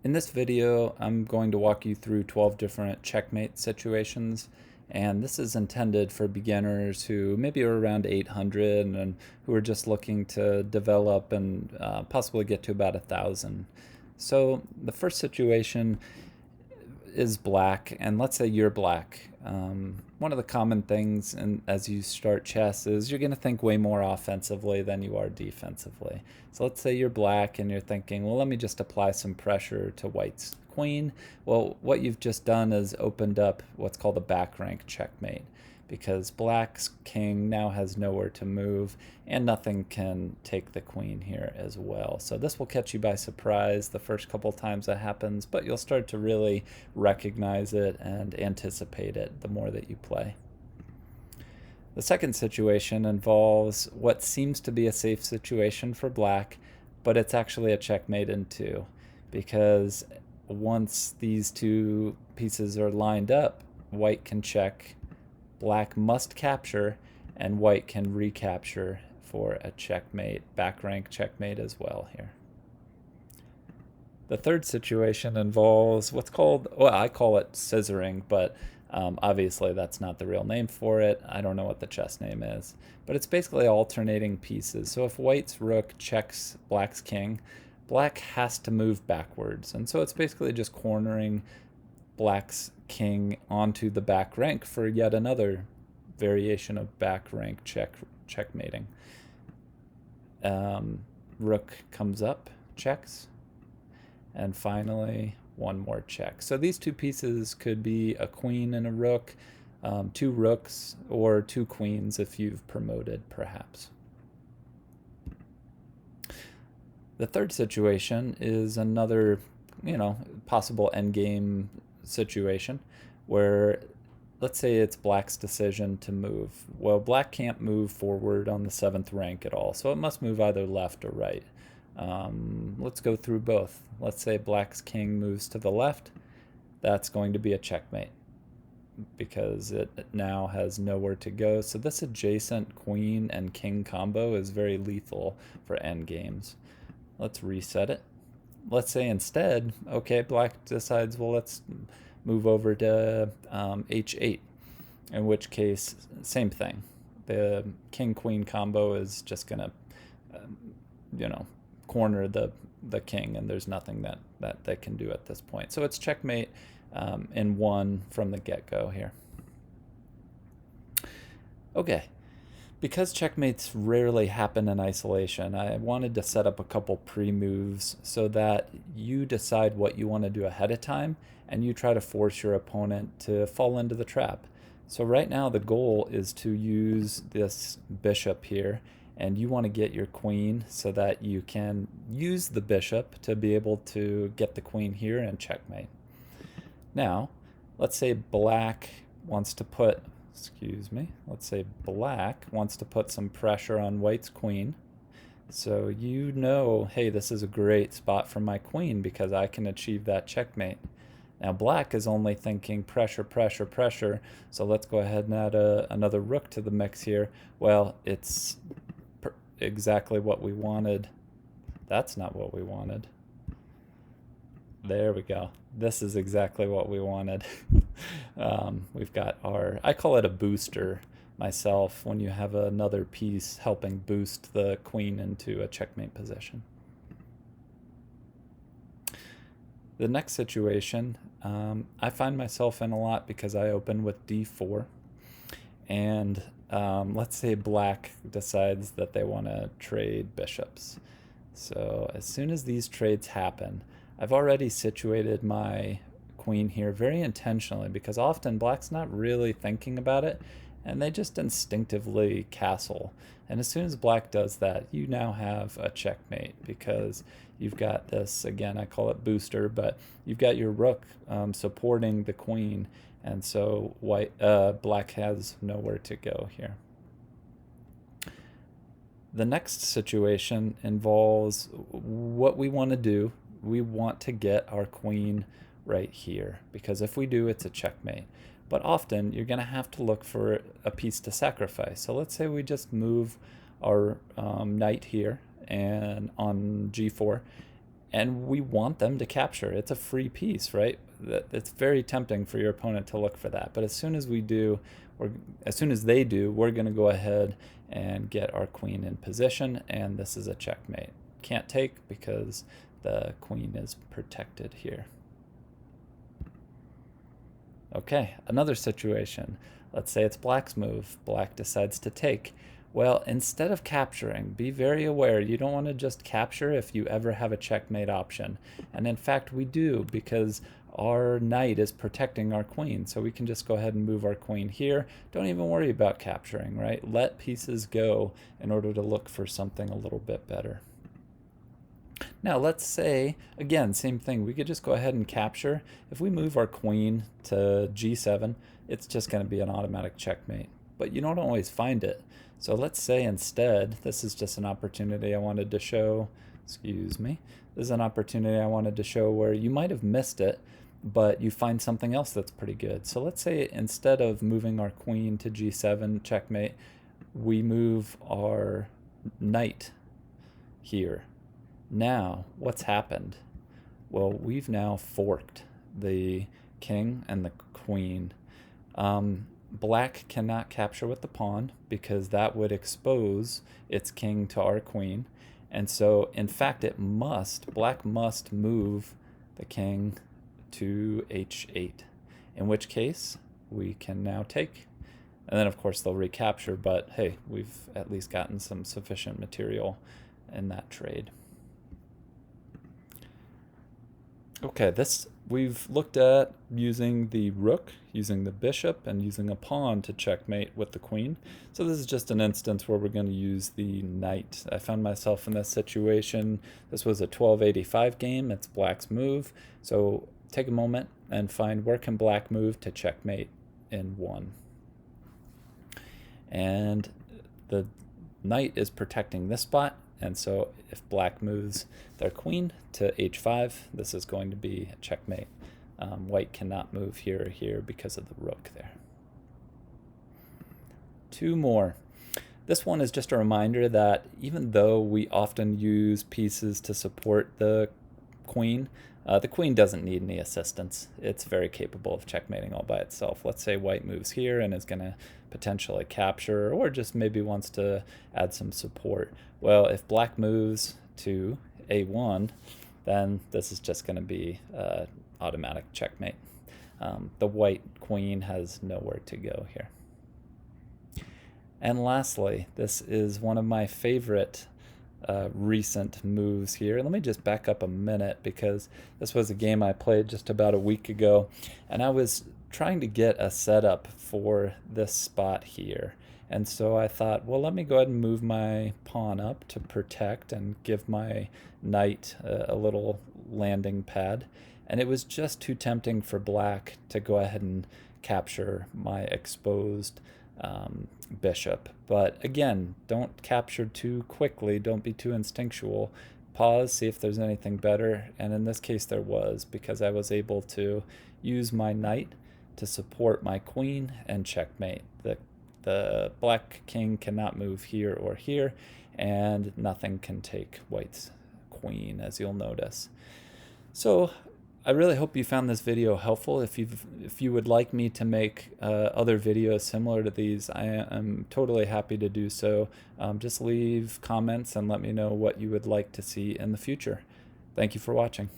In this video, I'm going to walk you through 12 different checkmate situations, and this is intended for beginners who maybe are around 800 and who are just looking to develop and possibly get to about 1,000. So the first situation is black, and let's say you're black. One of the common things as you start chess is you're going to think way more offensively than you are defensively. So let's say you're black and you're thinking, well, let me just apply some pressure to white's queen. Well, what you've just done is opened up what's called a back rank checkmate, because black's king now has nowhere to move and nothing can take the queen here as well. So this will catch you by surprise the first couple times that happens, but you'll start to really recognize it and anticipate it the more that you play. The second situation involves what seems to be a safe situation for black, but it's actually a checkmate in two, because once these two pieces are lined up, white can check, black must capture, and white can recapture for a checkmate, back rank checkmate as well here. The third situation involves what's called, well, I call it scissoring, but obviously that's not the real name for it. I don't know what the chess name is, but it's basically alternating pieces. So if white's rook checks black's king, black has to move backwards, and so it's basically just cornering black's king onto the back rank for yet another variation of back rank checkmating. Rook comes up, checks, and finally one more check. So these two pieces could be a queen and a rook, two rooks, or two queens if you've promoted perhaps. The third situation is another, possible endgame situation where, let's say it's black's decision to move. Well, black can't move forward on the 7th rank at all, so it must move either left or right. Let's go through both. Let's say black's king moves to the left. That's going to be a checkmate because it now has nowhere to go. So this adjacent queen and king combo is very lethal for endgames. Let's reset it. Let's say instead, okay, black decides, well, let's move over to h8, in which case, same thing. The king-queen combo is just going to, corner the king, and there's nothing that they can do at this point. So it's checkmate in one from the get-go here. Okay. Because checkmates rarely happen in isolation, I wanted to set up a couple pre-moves so that you decide what you want to do ahead of time and you try to force your opponent to fall into the trap. So right now the goal is to use this bishop here, and you want to get your queen so that you can use the bishop to be able to get the queen here and checkmate. Now, let's say black wants to put let's say black wants to put some pressure on white's queen. So hey, this is a great spot for my queen because I can achieve that checkmate. Now black is only thinking pressure, pressure, pressure, so let's go ahead and add another rook to the mix here. Well, it's exactly what we wanted. That's not what we wanted. There we go. This is exactly what we wanted. We've got I call it a booster myself, when you have another piece helping boost the queen into a checkmate position. The next situation, I find myself in a lot because I open with d4, and let's say black decides that they want to trade bishops. So as soon as these trades happen, I've already situated my queen here very intentionally, because often black's not really thinking about it and they just instinctively castle. And as soon as black does that, you now have a checkmate, because you've got this, again, I call it booster, but you've got your rook supporting the queen, and so black has nowhere to go here. The next situation involves what we want to do. We want to get our queen right here, because if we do, it's a checkmate. But often you're going to have to look for a piece to sacrifice. So let's say we just move our knight here and on g4, and we want them to capture. It's a free piece, right? It's very tempting for your opponent to look for that. But as soon as we do, or as soon as they do, we're going to go ahead and get our queen in position, and this is a checkmate. Can't take because the queen is protected here. Okay, another situation. Let's say it's black's move. Black decides to take. Well, instead of capturing, be very aware. You don't want to just capture if you ever have a checkmate option. And in fact, we do, because our knight is protecting our queen. So we can just go ahead and move our queen here. Don't even worry about capturing, right? Let pieces go in order to look for something a little bit better. Now let's say, again, same thing, we could just go ahead and capture. If we move our queen to g7, it's just going to be an automatic checkmate. But you don't always find it. So let's say instead, this is just an opportunity I wanted to show, excuse me, this is an opportunity I wanted to show where you might have missed it, but you find something else that's pretty good. So let's say instead of moving our queen to g7, checkmate, we move our knight here. Now, what's happened? Well, we've now forked the king and the queen. Black cannot capture with the pawn because that would expose its king to our queen. And so, in fact, black must move the king to h8, in which case we can now take. And then, of course, they'll recapture, but hey, we've at least gotten some sufficient material in that trade. Okay, we've looked at using the rook, using the bishop, and using a pawn to checkmate with the queen. So this is just an instance where we're going to use the knight. I found myself in this situation. This was a 1285 game. It's black's move. So take a moment and find where can black move to checkmate in 1. And the knight is protecting this spot. And so if black moves their queen to h5, this is going to be a checkmate. White cannot move here or here because of the rook there. 2 more. This one is just a reminder that even though we often use pieces to support the queen doesn't need any assistance. It's very capable of checkmating all by itself. Let's say white moves here and is going to potentially capture, or just maybe wants to add some support. Well, if black moves to a1, then this is just going to be automatic checkmate. The white queen has nowhere to go here. And lastly, this is one of my favorite recent moves here. Let me just back up a minute, because this was a game I played just about a week ago, and I was trying to get a setup for this spot here. And so I thought, well, let me go ahead and move my pawn up to protect and give my knight a little landing pad. And it was just too tempting for black to go ahead and capture my exposed bishop. But again, don't capture too quickly. Don't be too instinctual. Pause, see if there's anything better. And in this case, there was, because I was able to use my knight to support my queen and checkmate. The black king cannot move here or here, and nothing can take white's queen, as you'll notice. So I really hope you found this video helpful. If you would like me to make other videos similar to these, I am totally happy to do so. Just leave comments and let me know what you would like to see in the future. Thank you for watching.